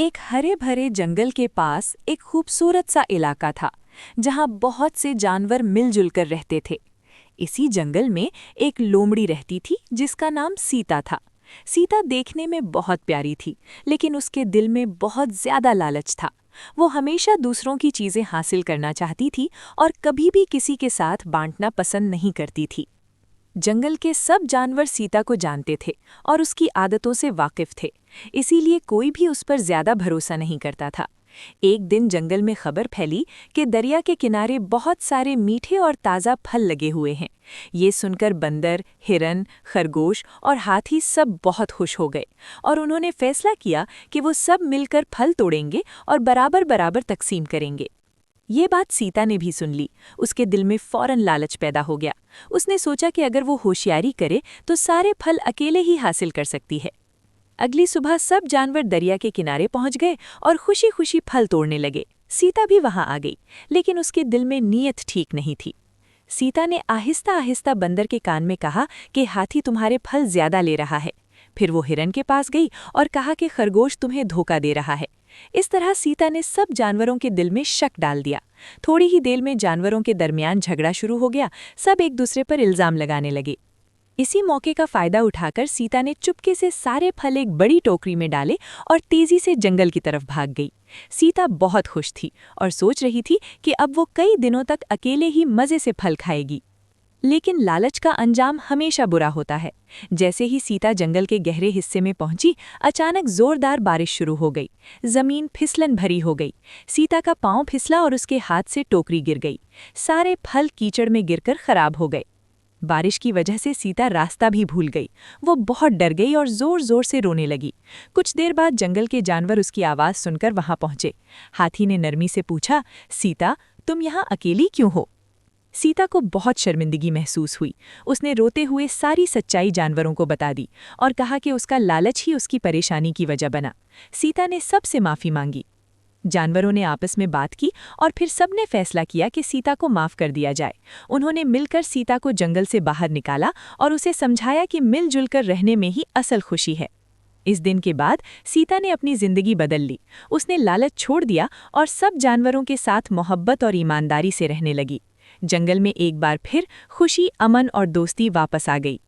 एक हरे भरे जंगल के पास एक खूबसूरत सा इलाका था जहां बहुत से जानवर मिलजुल कर रहते थे। इसी जंगल में एक लोमड़ी रहती थी जिसका नाम सीता था। सीता देखने में बहुत प्यारी थी, लेकिन उसके दिल में बहुत ज्यादा लालच था। वो हमेशा दूसरों की चीजें हासिल करना चाहती थी और कभी भी किसी के साथ बांटना पसंद नहीं करती थी। जंगल के सब जानवर सीता को जानते थे और उसकी आदतों से वाकिफ थे, इसीलिए कोई भी उस पर ज्यादा भरोसा नहीं करता था। एक दिन जंगल में खबर फैली कि दरिया के किनारे बहुत सारे मीठे और ताज़ा फल लगे हुए हैं। ये सुनकर बंदर, हिरन, खरगोश और हाथी सब बहुत खुश हो गए और उन्होंने फैसला किया कि वो सब मिलकर फल तोड़ेंगे और बराबर बराबर तकसीम करेंगे। ये बात सीता ने भी सुन ली। उसके दिल में फौरन लालच पैदा हो गया। उसने सोचा कि अगर वो होशियारी करे तो सारे फल अकेले ही हासिल कर सकती है। अगली सुबह सब जानवर दरिया के किनारे पहुंच गए और खुशी खुशी फल तोड़ने लगे। सीता भी वहां आ गई, लेकिन उसके दिल में नीयत ठीक नहीं थी। सीता ने आहिस्ता आहिस्ता बंदर के कान में कहा कि हाथी तुम्हारे फल ज्यादा ले रहा है। फिर वो हिरन के पास गई और कहा कि खरगोश तुम्हें धोखा दे रहा है। इस तरह सीता ने सब जानवरों के दिल में शक डाल दिया। थोड़ी ही देर में जानवरों के दरमियान झगड़ा शुरू हो गया। सब एक दूसरे पर इल्जाम लगाने लगे। इसी मौके का फायदा उठाकर सीता ने चुपके से सारे फल एक बड़ी टोकरी में डाले और तेजी से जंगल की तरफ भाग गई। सीता बहुत खुश थी और सोच रही थी कि अब वो कई दिनों तक अकेले ही मज़े से फल खाएगी। लेकिन लालच का अंजाम हमेशा बुरा होता है। जैसे ही सीता जंगल के गहरे हिस्से में पहुंची, अचानक जोरदार बारिश शुरू हो गई। जमीन फिसलन भरी हो गई। सीता का पांव फिसला और उसके हाथ से टोकरी गिर गई। सारे फल कीचड़ में गिरकर खराब हो गए। बारिश की वजह से सीता रास्ता भी भूल गई। वो बहुत डर गई और जोर जोर से रोने लगी। कुछ देर बाद जंगल के जानवर उसकी आवाज़ सुनकर वहां पहुंचे। हाथी ने नरमी से पूछा, सीता, तुम यहाँ अकेली क्यों हो? सीता को बहुत शर्मिंदगी महसूस हुई। उसने रोते हुए सारी सच्चाई जानवरों को बता दी और कहा कि उसका लालच ही उसकी परेशानी की वजह बना। सीता ने सबसे माफ़ी मांगी। जानवरों ने आपस में बात की और फिर सबने फैसला किया कि सीता को माफ़ कर दिया जाए। उन्होंने मिलकर सीता को जंगल से बाहर निकाला और उसे समझाया कि मिलजुल कर रहने में ही असल खुशी है। इस दिन के बाद सीता ने अपनी जिंदगी बदल ली। उसने लालच छोड़ दिया और सब जानवरों के साथ मोहब्बत और ईमानदारी से रहने लगी। जंगल में एक बार फिर खुशी, अमन और दोस्ती वापस आ गई।